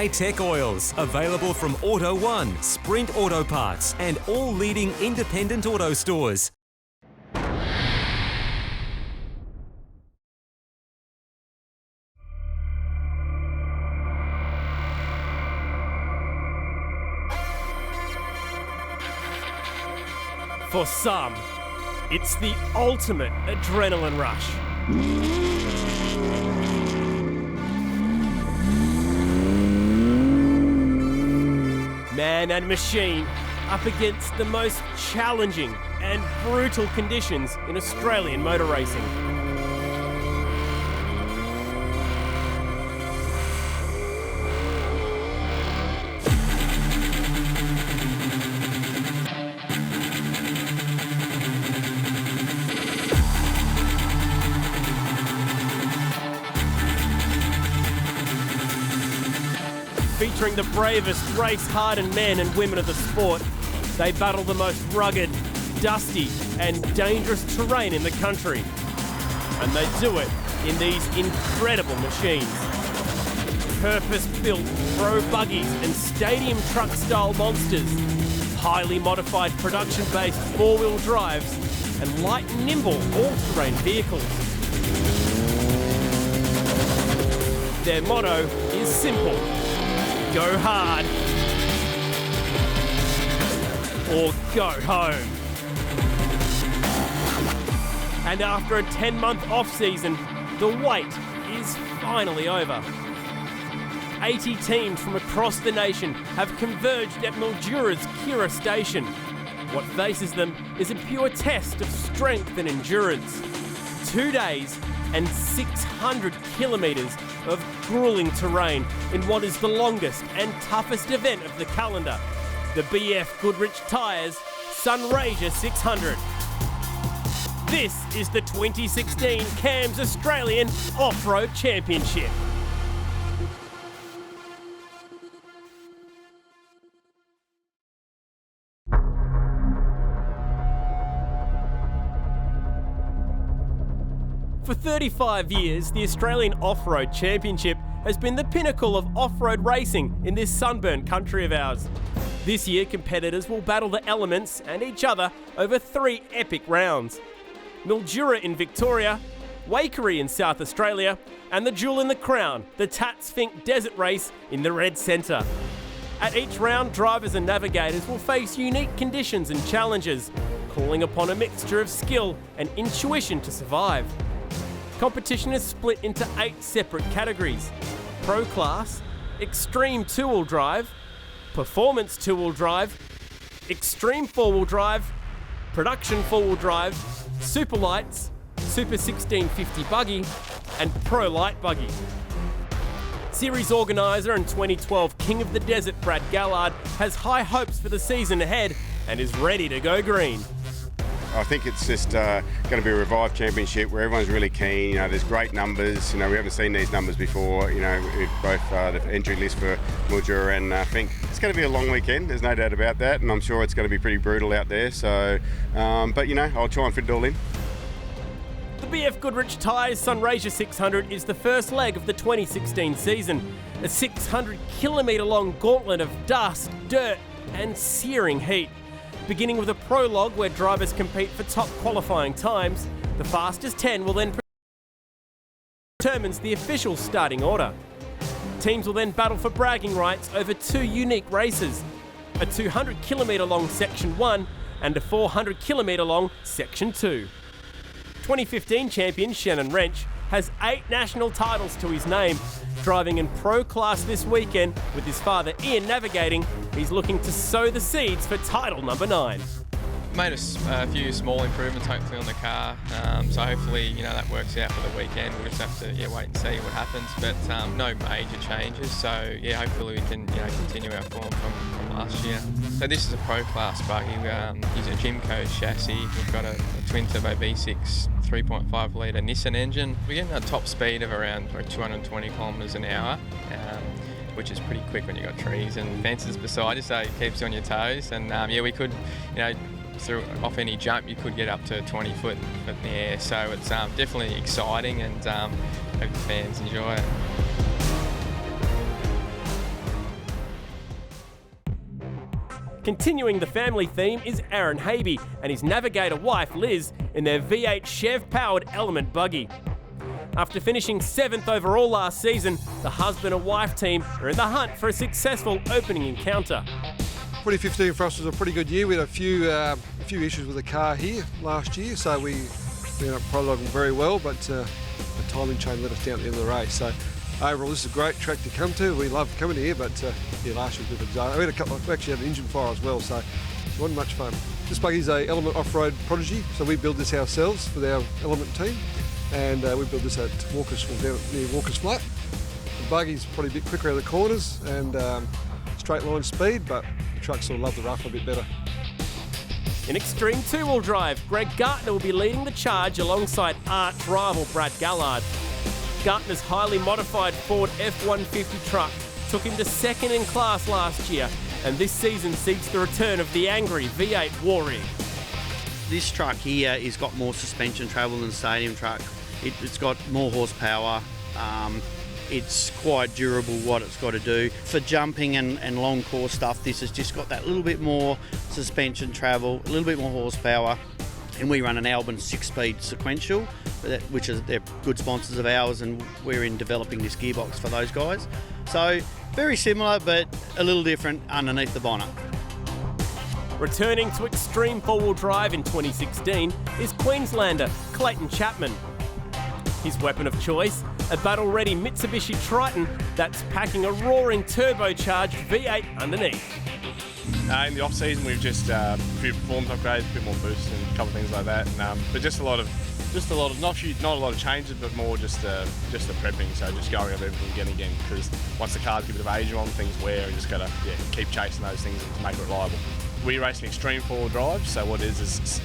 high-tech oils. Available from Auto One, Sprint Auto Parts, and all leading independent auto stores. For some, it's the ultimate adrenaline rush. Man and machine up against the most challenging and brutal conditions in Australian motor racing. Featuring the bravest race-hardened men and women of the sport, they battle the most rugged, dusty and dangerous terrain in the country. And they do it in these incredible machines. Purpose-built pro buggies and stadium truck-style monsters, highly modified production-based four-wheel drives and light and nimble all-terrain vehicles. Their motto is simple: go hard or go home. And after a 10-month off-season, the wait is finally over. 80 teams from across the nation have converged at Mildura's Kira station. What faces them is a pure test of strength and endurance. 2 days and 600 kilometres of grueling terrain in what is the longest and toughest event of the calendar, the BF Goodrich Sunraysia 600. This is the 2016 CAMS Australian Off-Road Championship. For 35 years, the Australian Off-Road Championship has been the pinnacle of off-road racing in this sunburnt country of ours. This year, competitors will battle the elements and each other over 3 epic rounds. Mildura in Victoria, Waikerie in South Australia, and the jewel in the crown, the Tats Fink Desert Race in the Red Centre. At each round, drivers and navigators will face unique conditions and challenges, calling upon a mixture of skill and intuition to survive. Competition is split into 8 separate categories: Pro Class, Extreme 2-wheel drive, Performance 2-wheel drive, Extreme 4-wheel drive, Production 4-wheel drive, Super Lights, Super 1650 buggy, and Pro Light buggy. Series organiser and 2012 King of the Desert Brad Gallard has high hopes for the season ahead and is ready to go green. I think it's just going to be a revived championship where everyone's really keen. You know, there's great numbers. You know, we haven't seen these numbers before. You know, with both the entry list for Mildura and Fink. It's going to be a long weekend. There's no doubt about that, and I'm sure it's going to be pretty brutal out there. So, but you know, I'll try and fit it all in. The BF Goodrich Sunraysia 600 is the first leg of the 2016 season. A 600-kilometre long gauntlet of dust, dirt, and searing heat. Beginning with a prologue where drivers compete for top qualifying times, the fastest 10 will then determines the official starting order. Teams will then battle for bragging rights over 2 unique races, a 200-kilometre long Section 1 and a 400-kilometre long Section 2. 2015 champion Shannon Wrench has 8 national titles to his name. Driving in Pro Class this weekend with his father Ian navigating, he's looking to sow the seeds for title number 9. Made a few small improvements hopefully on the car, so hopefully, you know, that works out for the weekend. We'll just have to wait and see what happens, but no major changes, so yeah, hopefully we can continue our form from last year. So this is a Pro Class buggy. Use a Jimco chassis. We've got a twin turbo V6 3.5 litre Nissan engine. We're getting a top speed of around 220 kilometres an hour, which is pretty quick when you've got trees and fences beside you, so it keeps you on your toes. And yeah, we could, off any jump, you could get up to 20 foot in the air. So it's definitely exciting, and hope the fans enjoy it. Continuing the family theme is Aaron Habe and his navigator wife Liz in their V8 Chev-powered Element buggy. After finishing 7th overall last season, the husband and wife team are in the hunt for a successful opening encounter. 2015 for us was a pretty good year. We had a few issues with the car here last year, so we ended up prologuing very well, but the timing chain let us down at the end of the race. So overall, this is a great track to come to. We love coming here, but last year was a bit of a disaster. We actually had an engine fire as well, so it wasn't much fun. This buggy is a Element off-road prodigy, so we build this ourselves with our Element team, and we build this at Walker's, down near Walker's Flat. The buggy's probably a bit quicker out of the corners and straight line speed, but the trucks sort of love the rough a bit better. In extreme two-wheel drive, Greg Gartner will be leading the charge alongside arch rival Brad Gallard. Gartner's highly modified Ford F-150 truck took him to second in class last year, and this season seeks the return of the angry V8 Warrior. This truck here has got more suspension travel than the stadium truck. It's got more horsepower. It's quite durable what it's got to do. For jumping and long course stuff, this has just got that little bit more suspension travel, a little bit more horsepower. And we run an Albin 6-speed sequential, which is they're good sponsors of ours, and we're in developing this gearbox for those guys. So very similar, but a little different underneath the bonnet. Returning to extreme four-wheel drive in 2016 is Queenslander Clayton Chapman. His weapon of choice, a battle-ready Mitsubishi Triton that's packing a roaring turbocharged V8 underneath. In the off-season, we've just a few performance upgrades, a bit more boost and a couple of things like that. But just a lot of not a lot of changes, but more just the prepping. So just going over everything again and again, because once the cars get a bit of age on, things wear, and just gotta keep chasing those things to make it reliable. We race an extreme four-wheel drive, so what it is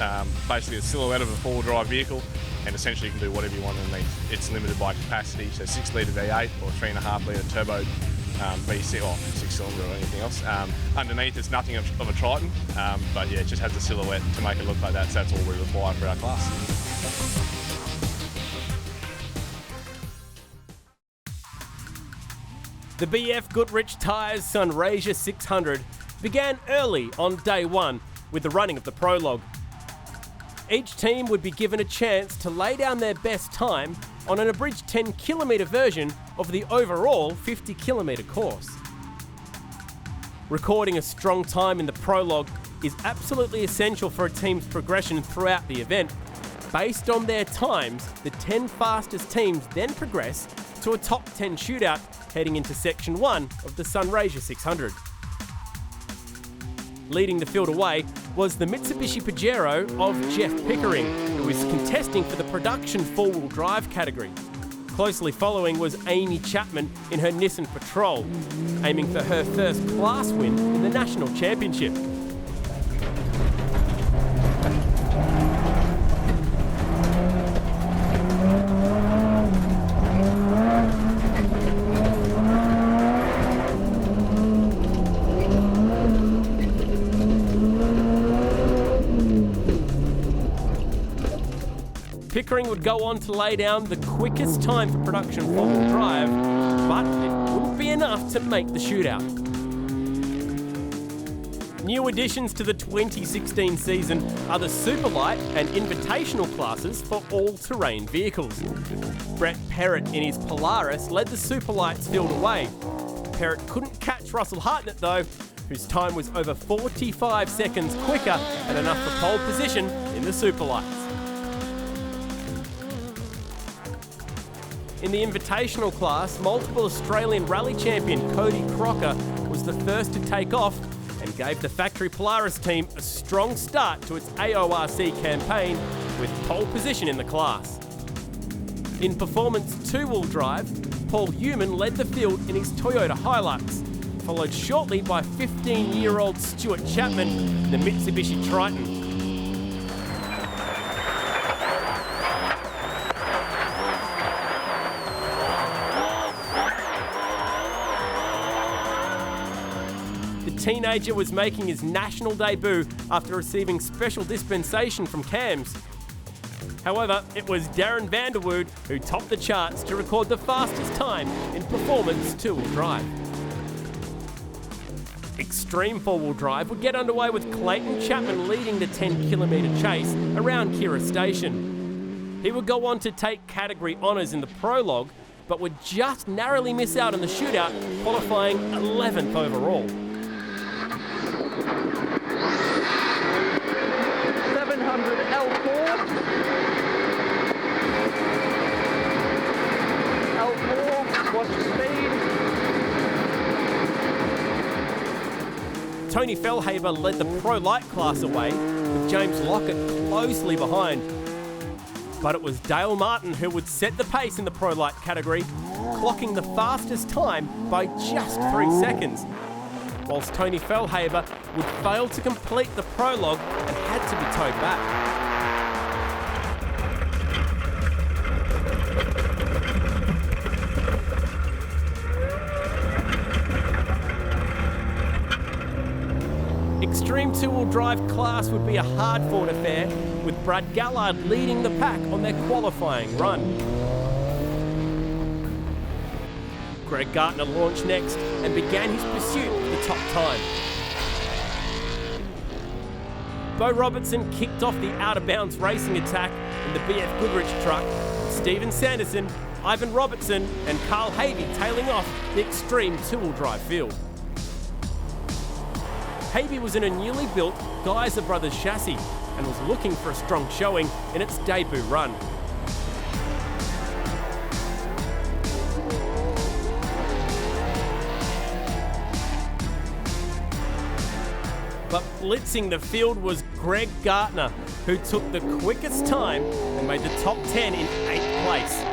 basically a silhouette of a four-wheel drive vehicle, and essentially you can do whatever you want underneath. It's limited by capacity, so 6 litre V8 or 3.5 litre turbo V6 or 6-cylinder or anything else. Underneath it's nothing of a Triton, but it just has a silhouette to make it look like that, so that's all we require for our class. The BF Goodrich Sunraysia 600 began early on day one with the running of the prologue. Each team would be given a chance to lay down their best time on an abridged 10-kilometre version of the overall 50-kilometre course. Recording a strong time in the prologue is absolutely essential for a team's progression throughout the event. Based on their times, the 10 fastest teams then progress to a top 10 shootout heading into Section 1 of the Sunraysia 600. Leading the field away was the Mitsubishi Pajero of Jeff Pickering, who is contesting for the production four-wheel drive category. Closely following was Amy Chapman in her Nissan Patrol, aiming for her first class win in the National Championship. Pickering would go on to lay down the quickest time for production four-wheel drive, but it wouldn't be enough to make the shootout. New additions to the 2016 season are the Superlight and Invitational classes for all-terrain vehicles. Brett Perrott in his Polaris led the Superlights field away. Perrott couldn't catch Russell Hartnett though, whose time was over 45 seconds quicker and enough for pole position in the Superlights. In the Invitational class, multiple Australian rally champion Cody Crocker was the first to take off and gave the factory Polaris team a strong start to its AORC campaign with pole position in the class. In performance two-wheel drive, Paul Heumann led the field in his Toyota Hilux, followed shortly by 15-year-old Stuart Chapman in the Mitsubishi Triton. The teenager was making his national debut after receiving special dispensation from CAMS. However, it was Darren Vanderwood who topped the charts to record the fastest time in performance two-wheel drive. Extreme four-wheel drive would get underway with Clayton Chapman leading the 10-kilometre chase around Kira Station. He would go on to take category honours in the prologue, but would just narrowly miss out in the shootout, qualifying 11th overall. 700 L4. L4, watch the speed. Tony Fellhaber led the Pro Light class away, with James Lockett closely behind. But it was Dale Martin who would set the pace in the Pro Light category, clocking the fastest time by just 3 seconds, whilst Tony Fellhaber would fail to complete the prologue and had to be towed back. Extreme two-wheel drive class would be a hard-fought affair, with Brad Gallard leading the pack on their qualifying run. Greg Gartner launched next and began his pursuit of the top time. Bo Robertson kicked off the out-of-bounds racing attack in the BF Goodrich truck, with Stephen Sanderson, Ivan Robertson and Carl Havey tailing off the extreme two-wheel drive field. Havey was in a newly built Geyser Brothers chassis and was looking for a strong showing in its debut run. But blitzing the field was Greg Gartner, who took the quickest time and made the top 10 in 8th place.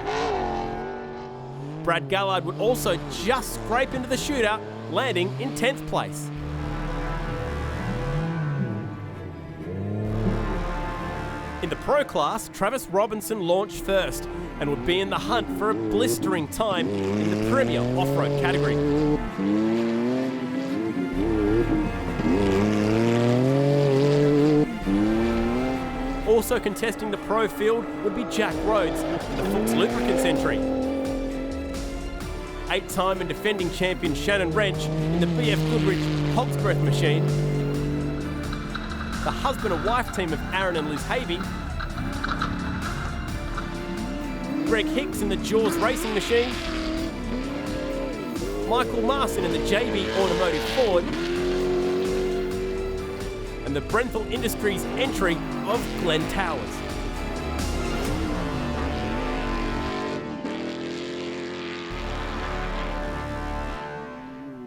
Brad Gallard would also just scrape into the shootout, landing in 10th place. In the Pro class, Travis Robinson launched first and would be in the hunt for a blistering time in the Premier Off-Road category. Also contesting the Pro field would be Jack Rhodes in the Fuchs Lubricants entry. 8-time and defending champion Shannon Wrench in the BF Goodrich Hogsbreath machine. The husband and wife team of Aaron and Liz Havey. Greg Hicks in the Jaws racing machine. Michael Marson in the JB Automotive Ford. And the Brenthal Industries entry of Glenn Towers.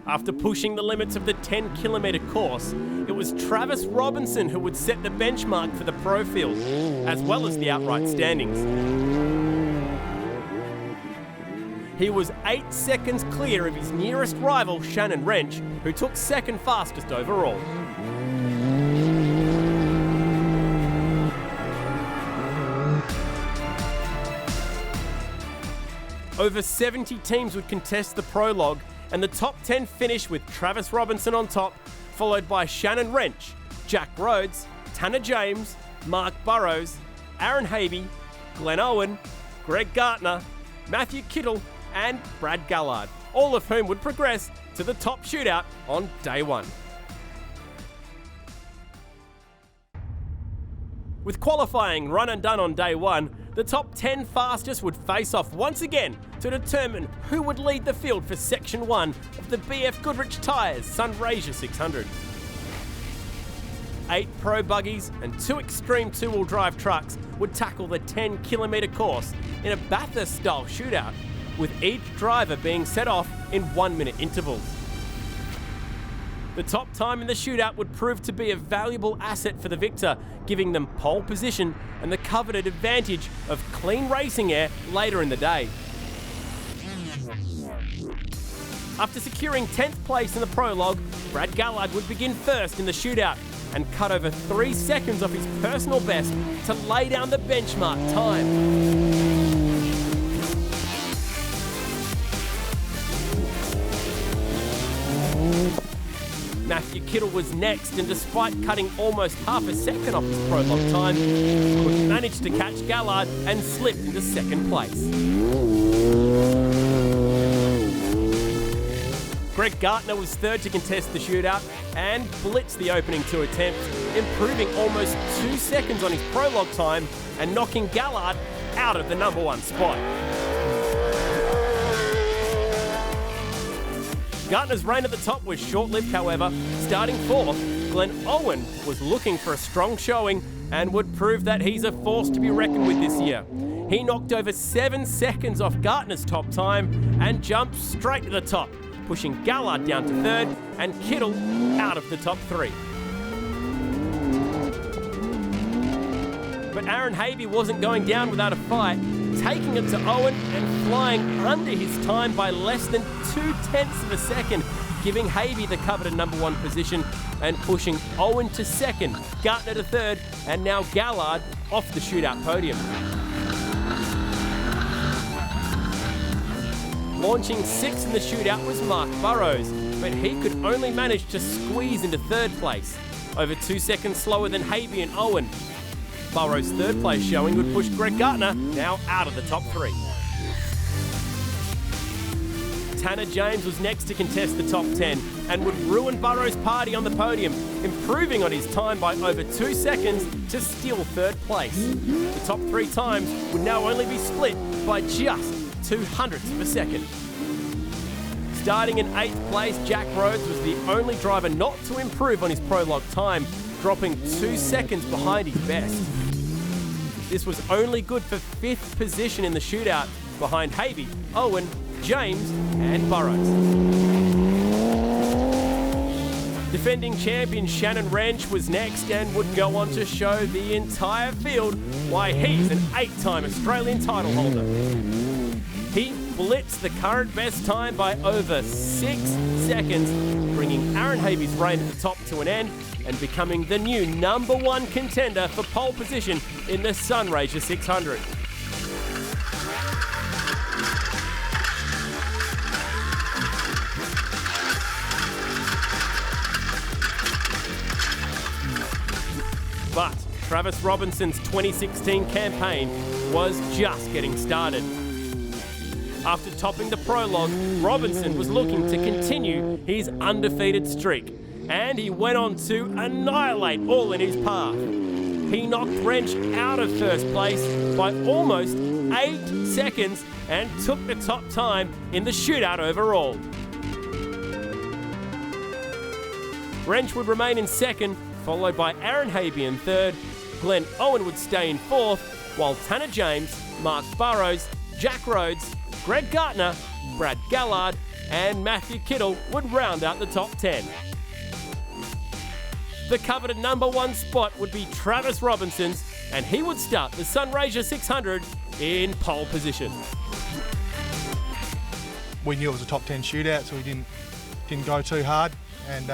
After pushing the limits of the 10-kilometre course, it was Travis Robinson who would set the benchmark for the pro field, as well as the outright standings. He was 8 seconds clear of his nearest rival, Shannon Wrench, who took second fastest overall. Over 70 teams would contest the prologue, and the top 10 finished with Travis Robinson on top, followed by Shannon Wrench, Jack Rhodes, Tanner James, Mark Burrows, Aaron Havey, Glenn Owen, Greg Gartner, Matthew Kittle, and Brad Gallard, all of whom would progress to the top shootout on day one. With qualifying run and done on day one, the top 10 fastest would face off once again to determine who would lead the field for Section 1 of the BF Goodrich Tyres Sunraysia 600. 8 pro buggies and 2 extreme two-wheel drive trucks would tackle the 10-kilometre course in a Bathurst-style shootout, with each driver being set off in 1-minute intervals. The top time in the shootout would prove to be a valuable asset for the victor, giving them pole position and the coveted advantage of clean racing air later in the day. After securing 10th place in the prologue, Brad Gallard would begin first in the shootout and cut over 3 seconds off his personal best to lay down the benchmark time. Matthew Kittle was next, and despite cutting almost half a second off his prologue time, would manage to catch Gallard and slipped into second place. Greg Gartner was third to contest the shootout and blitzed the opening 2 attempts, improving almost 2 seconds on his prologue time and knocking Gallard out of the number 1 spot. Gartner's reign at the top was short-lived, however. Starting 4th, Glenn Owen was looking for a strong showing and would prove that he's a force to be reckoned with this year. He knocked over 7 seconds off Gartner's top time and jumped straight to the top, pushing Gallard down to 3rd and Kittle out of the top 3. But Aaron Havey wasn't going down without a fight, taking it to Owen and flying under his time by less than 0.2 of a second, giving Havey the coveted number 1 position and pushing Owen to 2nd, Gartner to 3rd, and now Gallard off the shootout podium. Launching 6th in the shootout was Mark Burrows, but he could only manage to squeeze into 3rd place, over 2 seconds slower than Havey and Owen. Burrows' 3rd place showing would push Greg Gartner now out of the top 3. Tanner James was next to contest the top 10 and would ruin Burrows' party on the podium, improving on his time by over 2 seconds to steal 3rd place. The top 3 times would now only be split by just 0.02 of a second. Starting in 8th place, Jack Rhodes was the only driver not to improve on his prologue time, dropping 2 seconds behind his best. This was only good for 5th position in the shootout, behind Havey, Owen, James and Burrows. Defending champion Shannon Wrench was next and would go on to show the entire field why he's an 8-time Australian title holder. He blitzed the current best time by over 6 seconds, bringing Aaron Havey's reign at the top to an end and becoming the new number 1 contender for pole position in the Sunraysia 600. But Travis Robinson's 2016 campaign was just getting started. After topping the prologue, Robinson was looking to continue his undefeated streak, and he went on to annihilate all in his path. He knocked Wrench out of 1st place by almost 8 seconds and took the top time in the shootout overall. Wrench would remain in 2nd, followed by Aaron Havey in 3rd. Glenn Owen would stay in 4th, while Tanner James, Mark Burrows, Jack Rhodes, Greg Gartner, Brad Gallard and Matthew Kittle would round out the top 10. The coveted number 1 spot would be Travis Robinson's, and he would start the Sunraysia 600 in pole position. We knew it was a top 10 shootout, so we didn't go too hard, and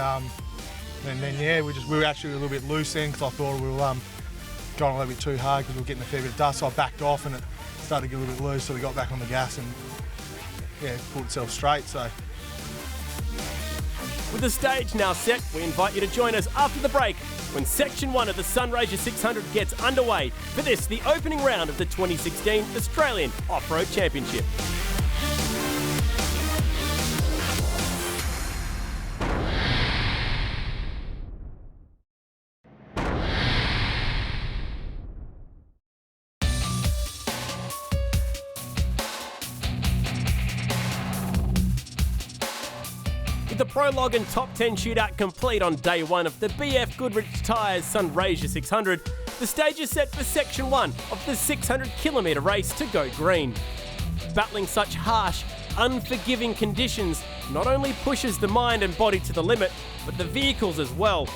then yeah, we were actually a little bit loose then because I thought we were going a little bit too hard because we were getting a fair bit of dust. So I backed off and it started to get a little bit loose, so we got back on the gas and yeah, pulled itself straight. So. With the stage now set, we invite you to join us after the break when Section 1 of the Sunraysia 600 gets underway for this, the opening round of the 2016 Australian Off-Road Championship. With the prologue and top 10 shootout complete on day 1 of the BF Goodrich Tyres Sunraysia 600, the stage is set for Section 1 of the 600-kilometre race to go green. Battling such harsh, unforgiving conditions not only pushes the mind and body to the limit, but the vehicles as well.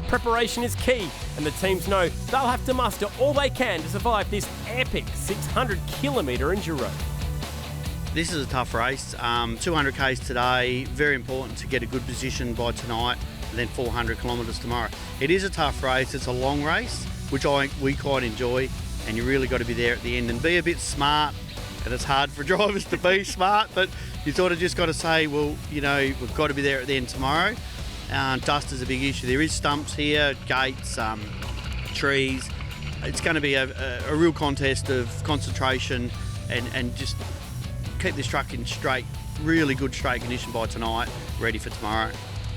Preparation is key, and the teams know they'll have to muster all they can to survive this epic 600-kilometre enduro. This is a tough race. 200 k's today, very important to get a good position by tonight, and then 400 kilometres tomorrow. It is a tough race. It's a long race, which we quite enjoy, and you really got to be there at the end and be a bit smart. And it's hard for drivers to be smart, but you sort of just got to say, well, you know, we've got to be there at the end tomorrow. Dust is a big issue. There is stumps here, gates, trees. It's going to be a real contest of concentration and just keep this truck in straight really good straight condition by tonight, ready for tomorrow.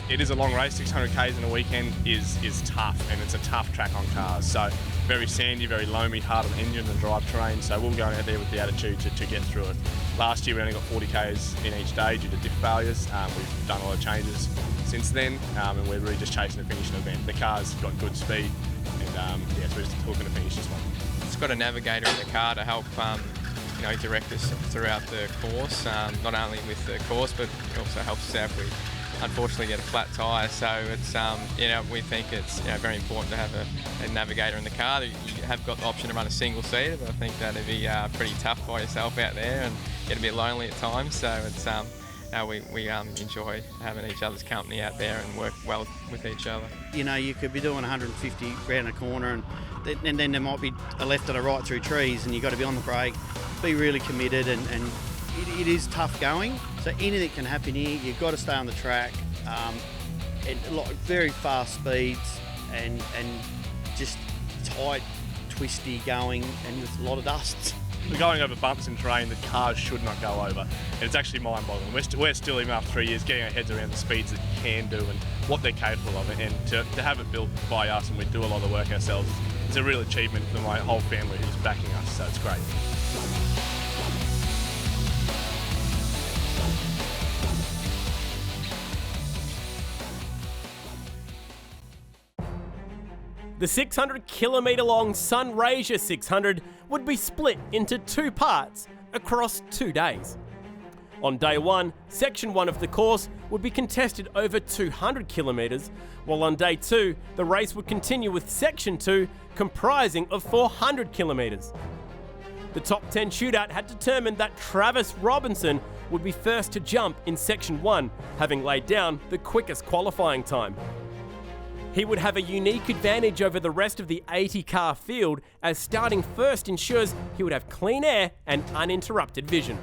It is a long race. 600 k's in a weekend is tough, and it's a tough track on cars. So very sandy, very loamy, hard on the engine and drive terrain. So we're going out there with the attitude to get through it. Last year we only got 40 k's in each day due to diff failures. We've done a lot of changes since then, and we're really just chasing the finishing event. The car's got good speed, and so we're just looking to finish this one. It's got a navigator in the car to help direct us throughout the course, not only with the course, but it also helps us out if we unfortunately get a flat tyre. So it's we think it's very important to have a navigator in the car. You have got the option to run a single seater, but I think that'd be pretty tough by yourself out there and get a bit lonely at times. So it's we enjoy having each other's company out there and work well with each other. You could be doing 150 round a corner, and then there might be a left and a right through trees, and you've got to be on the brake, be really committed, and it is tough going. So anything can happen here. You've got to stay on the track, and very fast speeds, and just tight, twisty going, and with a lot of dust. We're going over bumps in terrain that cars should not go over. And it's actually mind-boggling. We're still, even after 3 years, getting our heads around the speeds that you can do and what they're capable of. And to have it built by us, and we do a lot of the work ourselves, it's a real achievement for my whole family who's backing us, so it's great. The 600 kilometre long Sunraysia 600 would be split into 2 parts across 2 days. On day 1, section 1 of the course would be contested over 200 kilometres, while on day 2, the race would continue with section 2 comprising of 400 kilometres. The top 10 shootout had determined that Travis Robinson would be first to jump in section 1, having laid down the quickest qualifying time. He would have a unique advantage over the rest of the 80-car field, as starting first ensures he would have clean air and uninterrupted vision.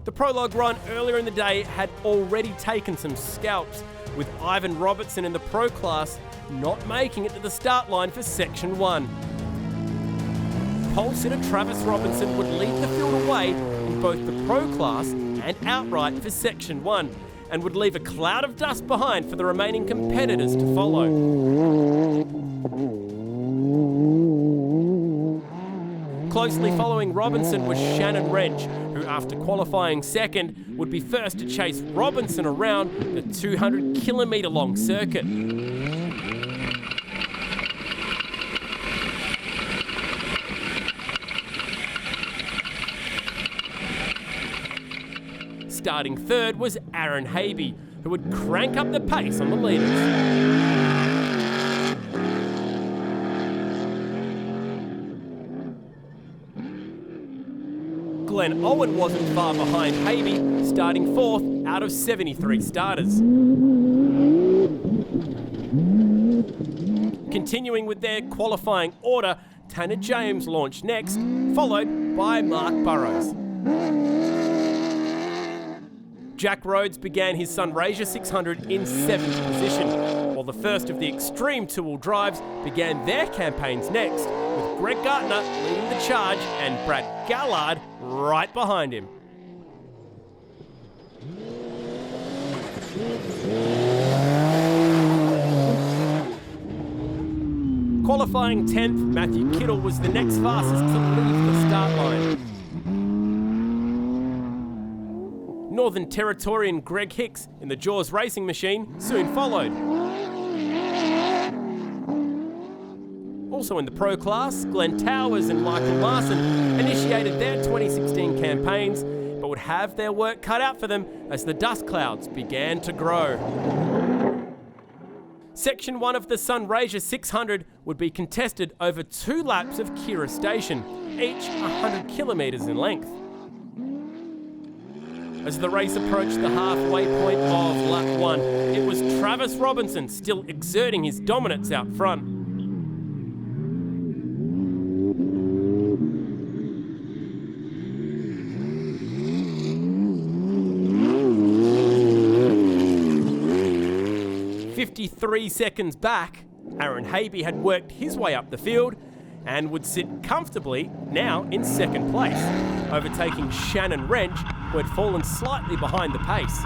The prologue run earlier in the day had already taken some scalps, with Ivan Robertson in the pro class not making it to the start line for section 1. Pole sitter Travis Robinson would lead the field away in both the pro class and outright for section 1, and would leave a cloud of dust behind for the remaining competitors to follow. Closely following Robinson was Shannon Wrench, who after qualifying second would be first to chase Robinson around the 200 kilometre long circuit. Starting third was Aaron Habe, who would crank up the pace on the leaders. Glenn Owen wasn't far behind Habe, starting 4th out of 73 starters. Continuing with their qualifying order, Tanner James launched next, followed by Mark Burrows. Jack Rhodes began his Sunraysia 600 in 7th position, while the first of the Extreme two-wheel drives began their campaigns next, with Greg Gartner leading the charge and Brad Gallard right behind him. Qualifying 10th, Matthew Kittle was the next fastest to leave the start line. Northern Territorian Greg Hicks in the Jaws racing machine soon followed. Also in the pro class, Glenn Towers and Michael Marson initiated their 2016 campaigns, but would have their work cut out for them as the dust clouds began to grow. Section 1 of the Sunraysia 600 would be contested over 2 laps of Kira Station, each 100 kilometres in length. As the race approached the halfway point of lap 1, it was Travis Robinson still exerting his dominance out front. "53 seconds back, Aaron Habe had worked his way up the field and would sit comfortably now in second place, overtaking Shannon Wrench who had fallen slightly behind the pace.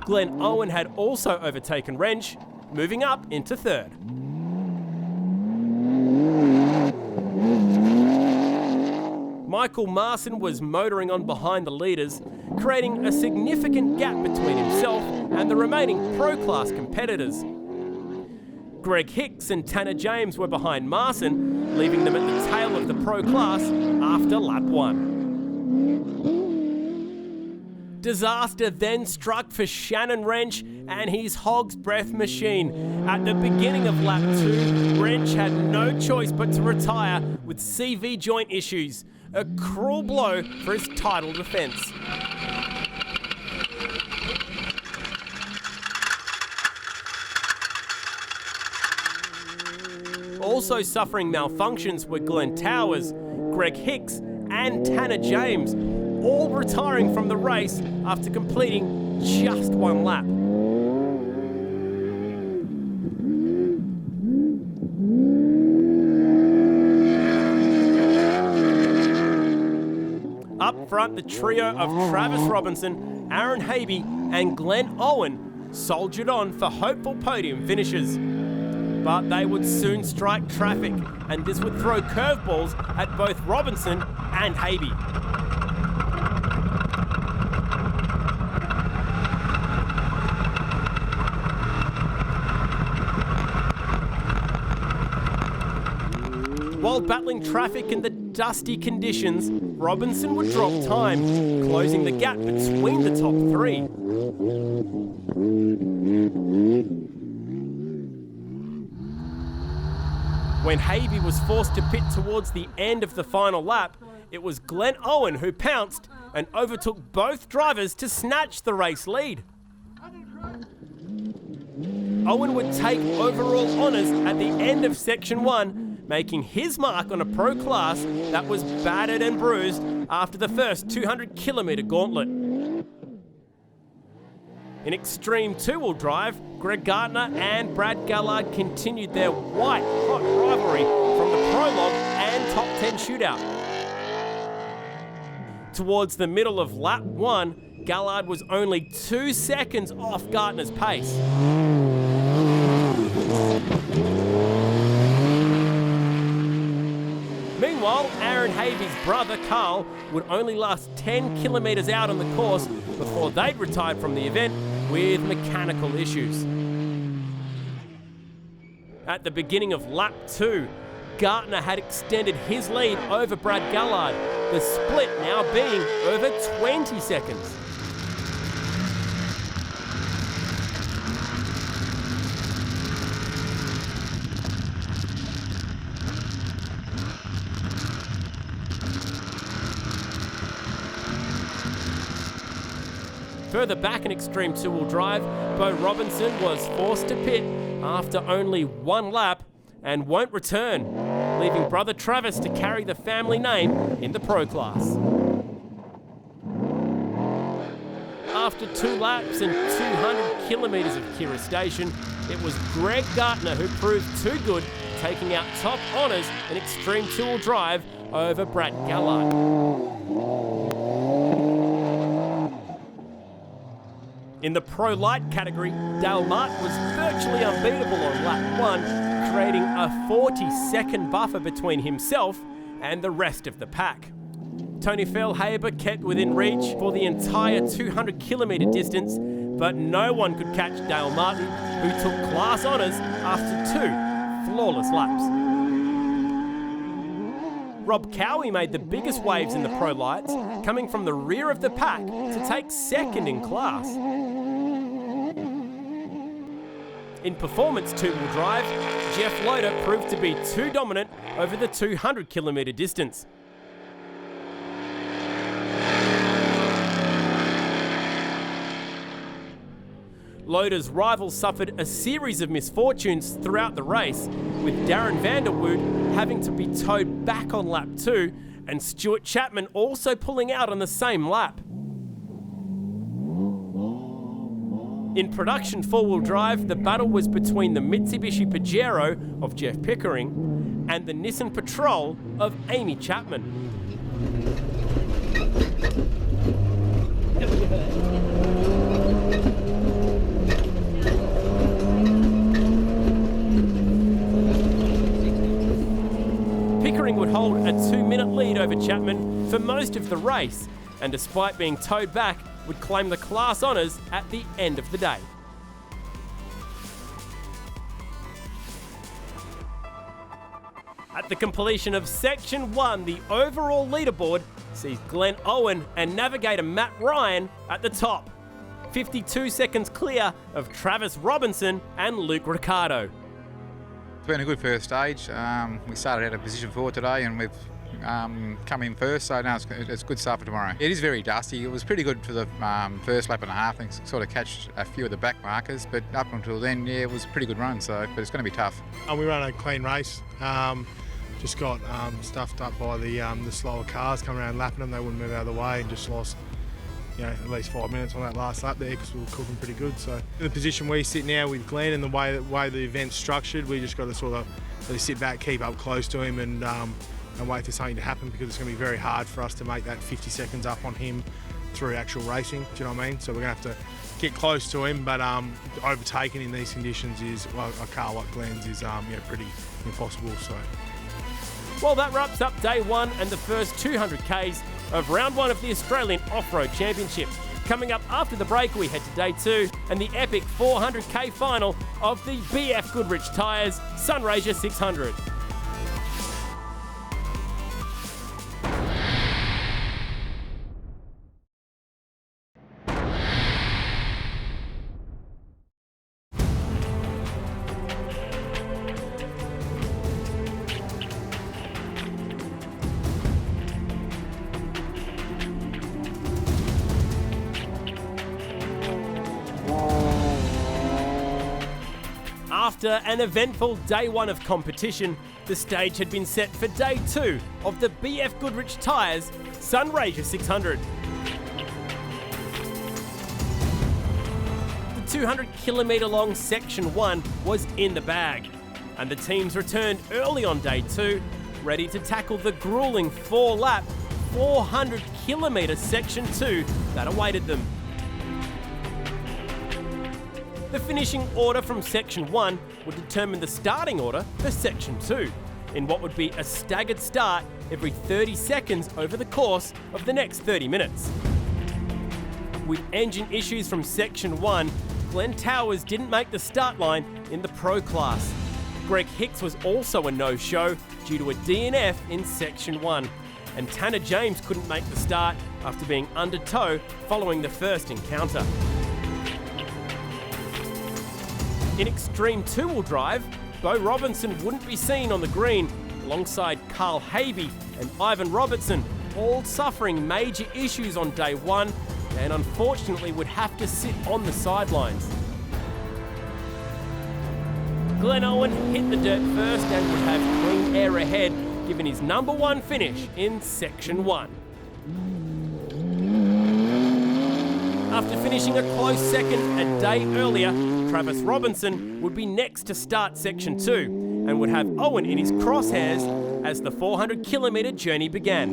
Glenn Owen had also overtaken Wrench, moving up into third. Michael Marson was motoring on behind the leaders, creating a significant gap between himself and the remaining Pro Class competitors. Greg Hicks and Tanner James were behind Marson, leaving them at the tail of the Pro Class after lap 1. Disaster then struck for Shannon Wrench and his Hog's Breath machine. At the beginning of lap 2, Wrench had no choice but to retire with CV joint issues, a cruel blow for his title defence. Also suffering malfunctions were Glenn Towers, Greg Hicks and Tanner James, all retiring from the race after completing just one lap. Up front, the trio of Travis Robinson, Aaron Habe and Glenn Owen soldiered on for hopeful podium finishes. But they would soon strike traffic, and this would throw curveballs at both Robinson and Habe. While battling traffic in the dusty conditions, Robinson would drop time, closing the gap between the top 3. When Habe was forced to pit towards the end of the final lap, it was Glenn Owen who pounced and overtook both drivers to snatch the race lead. Owen would take overall honours at the end of Section 1, making his mark on a Pro Class that was battered and bruised after the first 200-kilometre gauntlet. In Extreme 2-wheel drive, Greg Gardner and Brad Gallard continued their white-hot rivalry from the prologue and top 10 shootout. Towards the middle of lap 1, Gallard was only 2 seconds off Gardner's pace. Meanwhile, Aaron Habe's brother, Carl, would only last 10 kilometres out on the course before they'd retired from the event with mechanical issues. At the beginning of lap 2, Gardner had extended his lead over Brad Gallard, the split now being over 20 seconds. Further back in Extreme 2-wheel drive, Bo Robinson was forced to pit after only one lap and won't return, leaving brother Travis to carry the family name in the Pro Class. After 2 laps and 200 kilometres of Kira Station, it was Greg Gardner who proved too good, taking out top honours in Extreme 2-wheel drive over Brad Gallard. In the Pro Light category, Dale Martin was virtually unbeatable on lap 1, creating a 40-second buffer between himself and the rest of the pack. Tony Fehlhaber kept within reach for the entire 200-kilometre distance, but no one could catch Dale Martin, who took class honours after 2 flawless laps. Rob Cowie made the biggest waves in the Pro Lights, coming from the rear of the pack to take second in class. In Performance 2-wheel drive, Jeff Loader proved to be too dominant over the 200-kilometre distance. Loader's rivals suffered a series of misfortunes throughout the race, with Darren Vanderwood having to be towed back on lap 2 and Stuart Chapman also pulling out on the same lap. In production four-wheel drive, the battle was between the Mitsubishi Pajero of Jeff Pickering and the Nissan Patrol of Amy Chapman. Pickering would hold a 2-minute lead over Chapman for most of the race, and despite being towed back, would claim the class honours at the end of the day. At the completion of Section 1, the overall leaderboard sees Glenn Owen and navigator Matt Ryan at the top, 52 seconds clear of Travis Robinson and Luke Ricciardo. It's been a good first stage. We started out of position 4 today and we've come in first, so now it's good stuff for tomorrow. It is very dusty. It was pretty good for the first lap and a half, and sort of catch a few of the back markers, but up until then, yeah, it was a pretty good run, but it's going to be tough. We ran a clean race. Just got stuffed up by the slower cars coming around lapping them. They wouldn't move out of the way and just lost at least 5 minutes on that last lap there because we were cooking pretty good. So in the position we sit now with Glenn and the way the event's structured, we just got to sort of really sit back, keep up close to him and wait for something to happen, because it's going to be very hard for us to make that 50 seconds up on him through actual racing. Do you know what I mean? So we're going to have to get close to him, but overtaking in these conditions is, well, a car like Glenn's is pretty impossible. So. Well, that wraps up day one and the first 200 Ks of round one of the Australian Off-Road Championship. Coming up after the break, we head to day two and the epic 400K final of the BF Goodrich Tyres Sunraysia 600. After an eventful day one of competition, the stage had been set for day two of the BF Goodrich Tyres Sunraysia 600. The 200-kilometre long Section 1 was in the bag, and the teams returned early on day two, ready to tackle the gruelling 4-lap, 400-kilometre Section 2 that awaited them. The finishing order from Section 1 would determine the starting order for Section 2, in what would be a staggered start every 30 seconds over the course of the next 30 minutes. With engine issues from Section 1, Glenn Towers didn't make the start line in the Pro class. Greg Hicks was also a no-show due to a DNF in Section 1, and Tanner James couldn't make the start after being under tow following the first encounter. In extreme two-wheel drive, Bo Robinson wouldn't be seen on the green, alongside Carl Habe and Ivan Robertson, all suffering major issues on day one, and unfortunately would have to sit on the sidelines. Glenn Owen hit the dirt first and would have clean air ahead, given his number one finish in Section 1. After finishing a close second a day earlier, Travis Robinson would be next to start Section 2 and would have Owen in his crosshairs as the 400-kilometre journey began.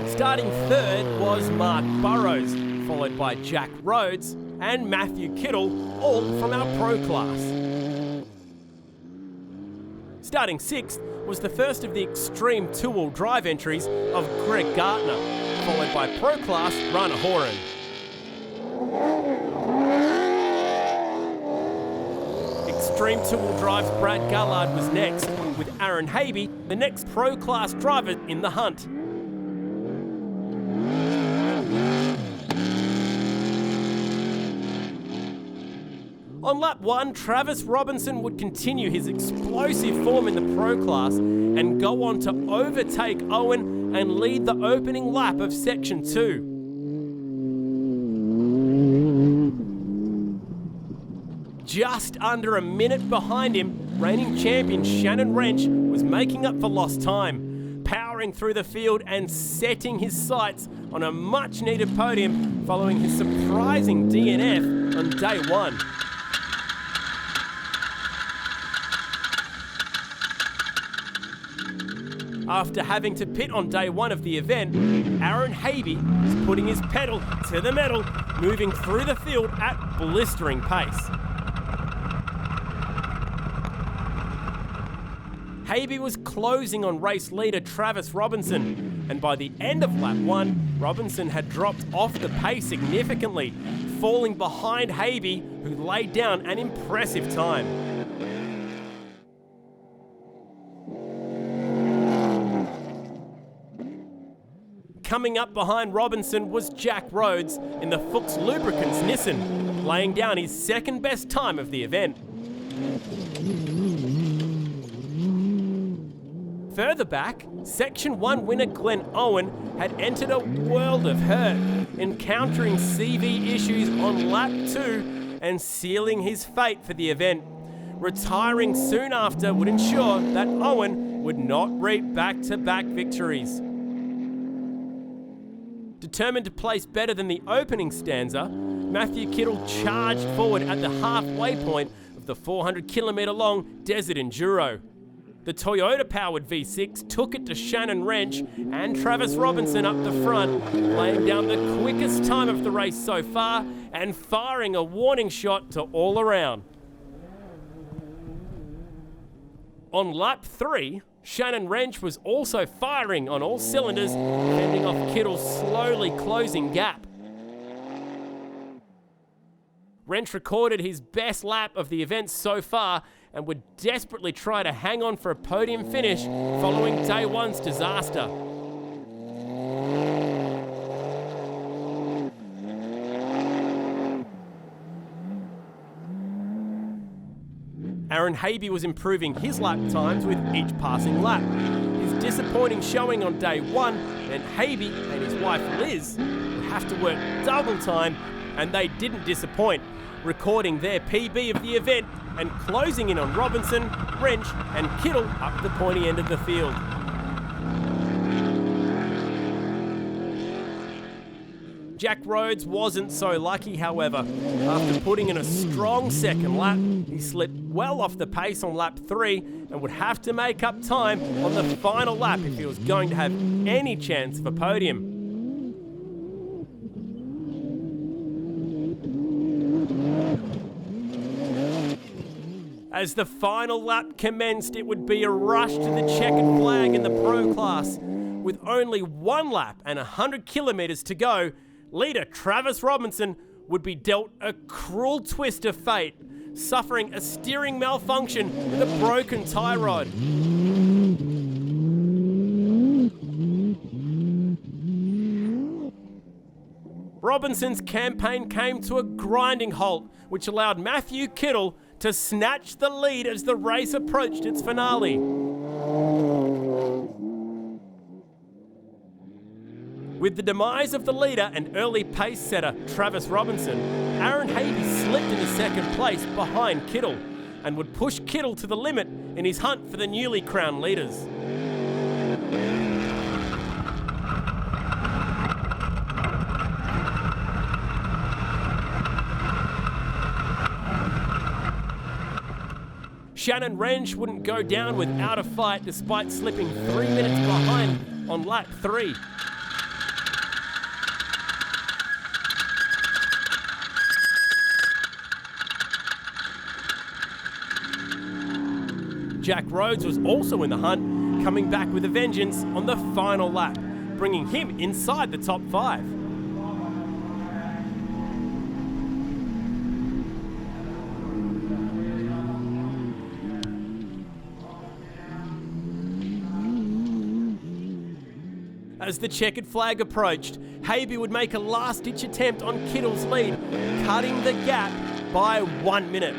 Starting third was Mark Burrows, followed by Jack Rhodes and Matthew Kittle, all from our Pro class. Starting sixth was the first of the extreme two-wheel drive entries of Greg Gartner, followed by Pro class Rana Horan. Extreme two-wheel drive's Brad Gallard was next, with Aaron Habe, the next Pro class driver in the hunt. On lap one, Travis Robinson would continue his explosive form in the Pro class and go on to overtake Owen and lead the opening lap of Section 2. Just under a minute behind him, reigning champion Shannon Wrench was making up for lost time, powering powering through the field and setting his sights on a much-needed podium following his surprising DNF on day one. After having to pit on day one of the event, Aaron Habe is putting his pedal to the metal, moving through the field at blistering pace. Habe was closing on race leader Travis Robinson, and by the end of lap one, Robinson had dropped off the pace significantly, falling behind Habe, who laid down an impressive time. Coming up behind Robinson was Jack Rhodes in the Fuchs Lubricants Nissan, laying down his second best time of the event. Further back, Section 1 winner Glenn Owen had entered a world of hurt, encountering CV issues on lap 2 and sealing his fate for the event. Retiring soon after would ensure that Owen would not reap back-to-back victories. Determined to place better than the opening stanza, Matthew Kittle charged forward at the halfway point of the 400-kilometre-long Desert Enduro. The Toyota-powered V6 took it to Shannon Wrench and Travis Robinson up the front, laying down the quickest time of the race so far and firing a warning shot to all around. On lap 3, Shannon Wrench was also firing on all cylinders, fending off Kittle's slowly closing gap. Wrench recorded his best lap of the event so far and would desperately try to hang on for a podium finish following day one's disaster. Aaron Habe was improving his lap times with each passing lap. His disappointing showing on day one meant Habe and his wife Liz would have to work double time, and they didn't disappoint, recording their PB of the event and closing in on Robinson, Wrench and Kittle up the pointy end of the field. Jack Rhodes wasn't so lucky, however. After putting in a strong second lap, he slipped well off the pace on lap 3 and would have to make up time on the final lap if he was going to have any chance of a podium. As the final lap commenced, it would be a rush to the checkered flag in the pro class. With only one lap and 100 kilometres to go, leader Travis Robinson would be dealt a cruel twist of fate, suffering a steering malfunction with a broken tie rod. Robinson's campaign came to a grinding halt, which allowed Matthew Kittle to snatch the lead as the race approached its finale. With the demise of the leader and early pace setter Travis Robinson, Aaron Habe slipped into second place behind Kittle and would push Kittle to the limit in his hunt for the newly crowned leaders. Shannon Wrench wouldn't go down without a fight despite slipping 3 minutes behind on lap 3. Jack Rhodes was also in the hunt, coming back with a vengeance on the final lap, bringing him inside the top 5. As the checkered flag approached, Habe would make a last-ditch attempt on Kittle's lead, cutting the gap by 1 minute.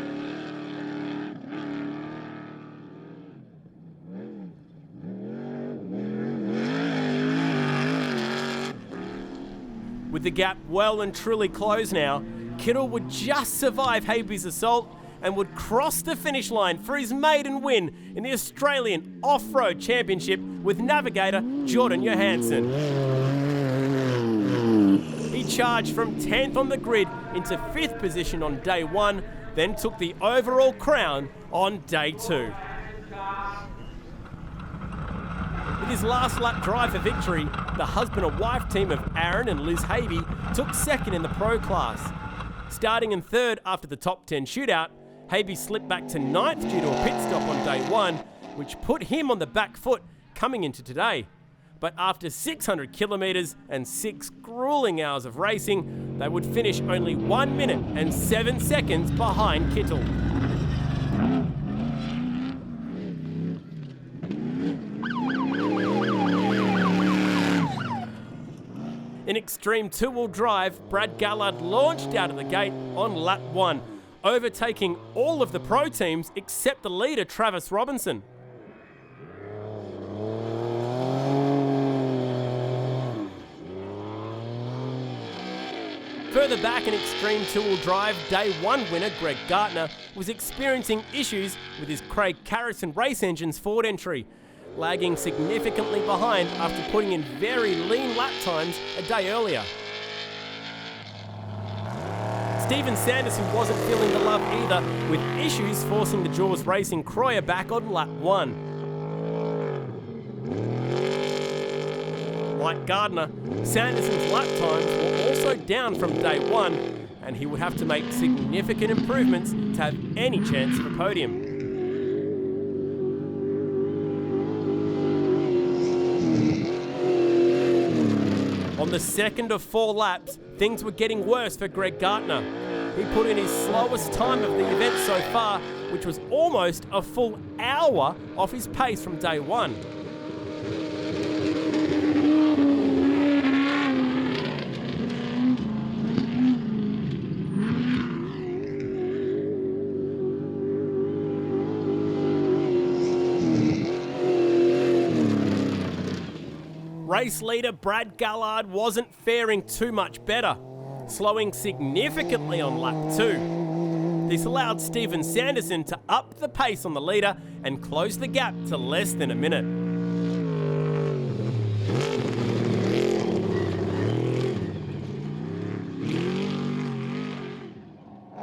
With the gap well and truly closed now, Kittle would just survive Habe's assault and would cross the finish line for his maiden win, in the Australian Off-Road Championship with navigator Jordan Johansson. He charged from 10th on the grid into 5th position on day 1, then took the overall crown on day 2. With his last lap drive for victory, the husband and wife team of Aaron and Liz Havey took 2nd in the pro class. Starting in 3rd after the top 10 shootout, Havey slipped back to 9th due to a pit stop on day 1, which put him on the back foot coming into today. But after 600 kilometres and 6 gruelling hours of racing, they would finish only 1 minute and 7 seconds behind Kittel. In extreme two-wheel drive, Brad Gallard launched out of the gate on lap 1, overtaking all of the pro teams except the leader Travis Robinson. Further back in extreme two-wheel drive, day 1 winner Greg Gartner was experiencing issues with his Craig Carrison Race Engines Ford entry, lagging significantly behind after putting in very lean lap times a day earlier. Stephen Sanderson wasn't feeling the love either, with issues forcing the Jaws Racing Croyer back on lap 1. Like Gardner, Sanderson's lap times were also down from day 1, and he would have to make significant improvements to have any chance of a podium. On the second of 4 laps, things were getting worse for Greg Gartner. He put in his slowest time of the event so far, which was almost a full hour off his pace from day 1. Race leader Brad Gallard wasn't faring too much better, slowing significantly on lap 2. This allowed Stephen Sanderson to up the pace on the leader and close the gap to less than a minute.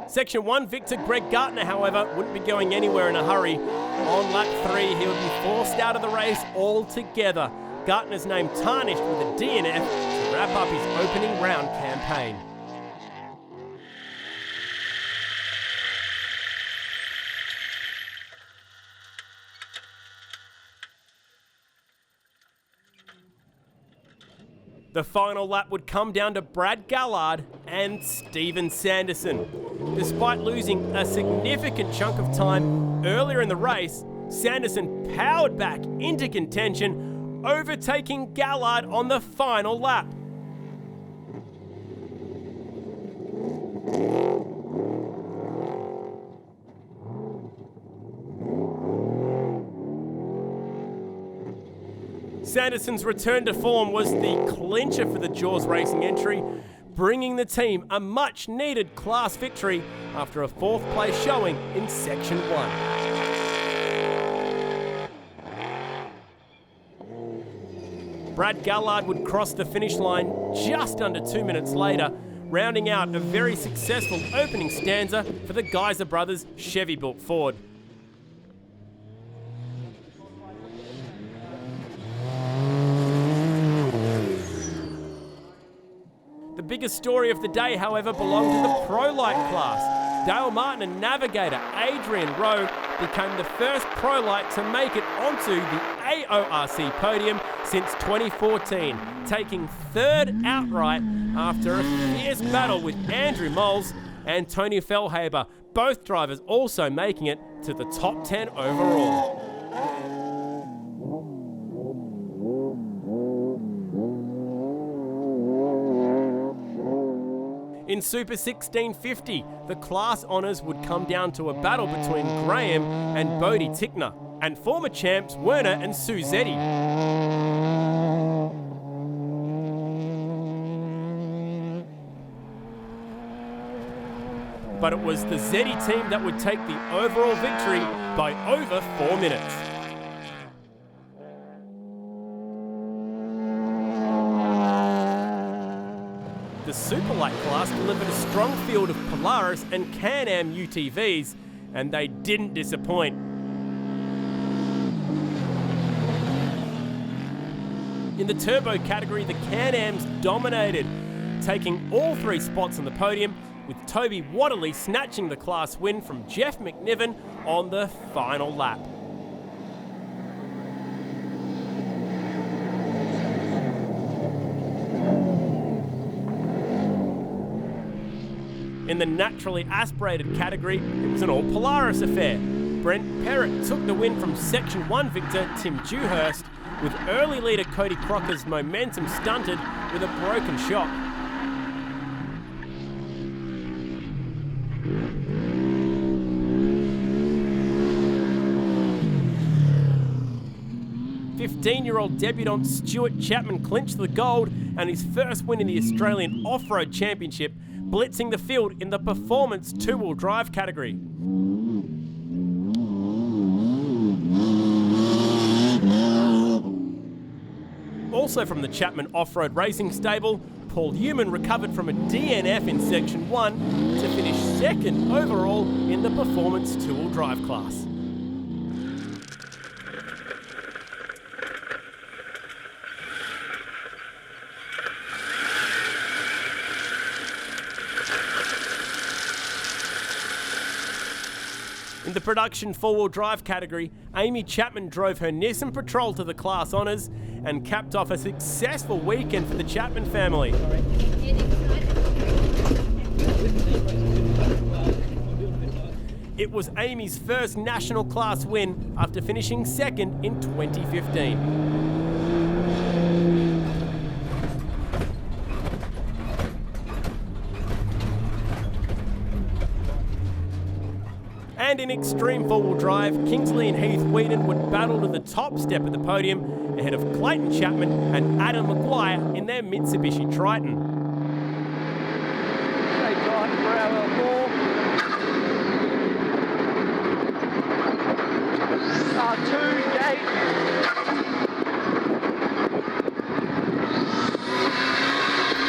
Section 1 victor Greg Gartner, however, wouldn't be going anywhere in a hurry. On lap 3, he would be forced out of the race altogether. Gartner's name tarnished with a DNF to wrap up his opening round campaign. The final lap would come down to Brad Gallard and Stephen Sanderson. Despite losing a significant chunk of time earlier in the race, Sanderson powered back into contention, overtaking Gallard on the final lap. Sanderson's return to form was the clincher for the Jaws Racing entry, bringing the team a much-needed class victory after a 4th place showing in Section 1. Brad Gallard would cross the finish line just under 2 minutes later, rounding out a very successful opening stanza for the Geyser Brothers Chevy-built Ford. The biggest story of the day, however, belonged to the Pro-Light class. Dale Martin and navigator Adrian Rowe became the first Pro-Light to make it onto the AORC podium since 2014, taking 3rd outright after a fierce battle with Andrew Moles and Tony Fellhaber, both drivers also making it to the top 10 overall. In Super 1650, the class honours would come down to a battle between Graham and Bodie Tickner, and former champs Werner and Suzetti. but it was the Zeddy team that would take the overall victory by over 4 minutes. The Superlight class delivered a strong field of Polaris and Can-Am UTVs, and they didn't disappoint. In the turbo category, the Can-Ams dominated, taking all 3 spots on the podium, with Toby Watterley snatching the class win from Jeff McNiven on the final lap. In the naturally aspirated category, it was an all-Polaris affair. Brent Perrott took the win from Section 1 victor Tim Dewhurst, with early leader Cody Crocker's momentum stunted with a broken shock. '15-year-old debutant Stuart Chapman clinched the gold and his first win in the Australian Off-Road Championship, blitzing the field in the performance 2-wheel drive category. Also from the Chapman Off-Road Racing stable, Paul Heumann recovered from a DNF in Section 1 to finish second overall in the performance 2-wheel drive class. In the production 4-wheel drive category, Amy Chapman drove her Nissan Patrol to the class honours and capped off a successful weekend for the Chapman family. It was Amy's first national class win after finishing second in 2015. And in extreme 4-wheel drive, Kingsley and Heath Whedon would battle to the top step of the podium ahead of Clayton Chapman and Adam Maguire in their Mitsubishi Triton. Stay tight for our L4. R2, gate.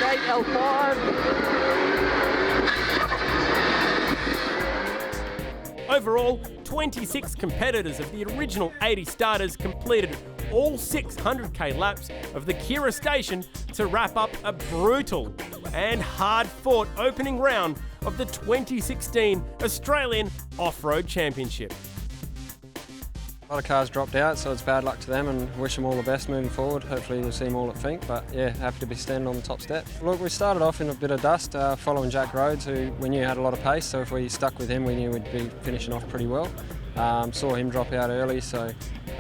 Gate L5. Overall, 26 competitors of the original 80 starters completed all 600k laps of the Kira station to wrap up a brutal and hard-fought opening round of the 2016 Australian Off-Road Championship. A lot of cars dropped out, so it's bad luck to them, and wish them all the best moving forward. Hopefully we'll see them all at Fink, but yeah, happy to be standing on the top step. Look, we started off in a bit of dust, following Jack Rhodes, who we knew had a lot of pace, so if we stuck with him we knew we'd be finishing off pretty well. Saw him drop out early, so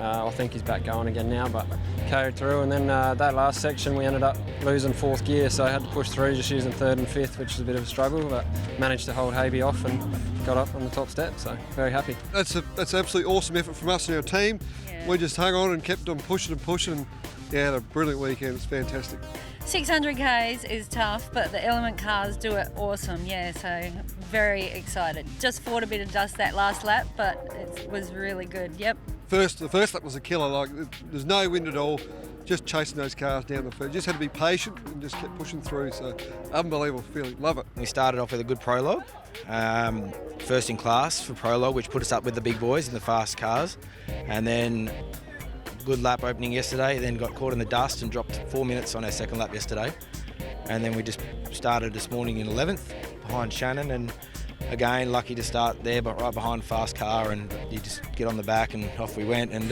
I think he's back going again now, but carried through. And then that last section we ended up losing 4th gear, so I had to push through just using 3rd and 5th, which was a bit of a struggle, but managed to hold Habe off and got up on the top step, so very happy. That's absolutely awesome effort from us and our team. Yeah. We just hung on and kept on pushing and pushing, and yeah, had a brilliant weekend. It's fantastic. 600k's is tough, but the Element cars do it awesome, yeah, so very excited. Just fought a bit of dust that last lap, but it was really good, yep. The first lap was a killer, like there's no wind at all, just chasing those cars down the field. Just had to be patient and just kept pushing through, so unbelievable feeling, love it. We started off with a good prologue, first in class for prologue, which put us up with the big boys in the fast cars, and then good lap opening yesterday, then got caught in the dust and dropped 4 minutes on our second lap yesterday. And then we just started this morning in 11th behind Shannon, and again lucky to start there, but right behind fast car, and you just get on the back and off we went. And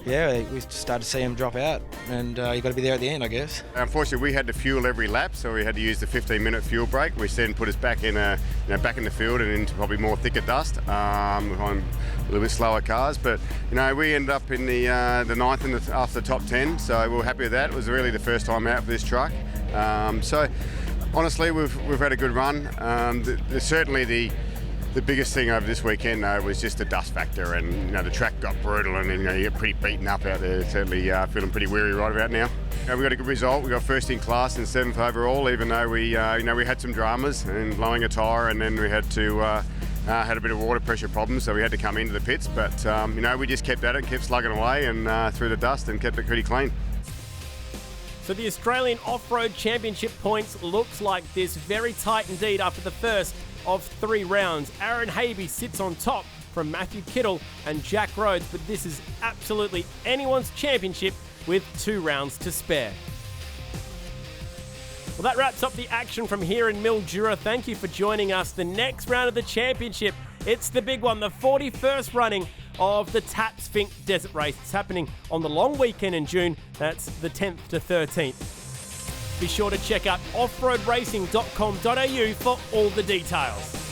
yeah, we started to see him drop out, and you got to be there at the end, I guess. Unfortunately, we had to fuel every lap, so we had to use the 15-minute fuel break, which then put us back in back in the field and into probably more thicker dust behind a little bit slower cars. But we ended up in the 9th after the top 10, so we were happy with that. It was really the first time out for this truck. So honestly, we've had a good run. Certainly the biggest thing over this weekend was just the dust factor, and the track got brutal, and you get pretty beaten up out there. Certainly feeling pretty weary right about now. we got a good result. We got first in class and 7th overall, even though we had some dramas and blowing a tyre, and then we had to had a bit of water pressure problems, so we had to come into the pits. But we just kept at it, kept slugging away, and through the dust, and kept it pretty clean. So the Australian Off-Road Championship points looks like this, very tight indeed after the first of 3 rounds. Aaron Habe sits on top from Matthew Kittle and Jack Rhodes, but this is absolutely anyone's championship with 2 rounds to spare. Well, that wraps up the action from here in Mildura. Thank you for joining us. The next round of the championship, it's the big one, the 41st running of the Taps Fink Desert Race. It's happening on the long weekend in June. That's the 10th to 13th. Be sure to check out offroadracing.com.au for all the details.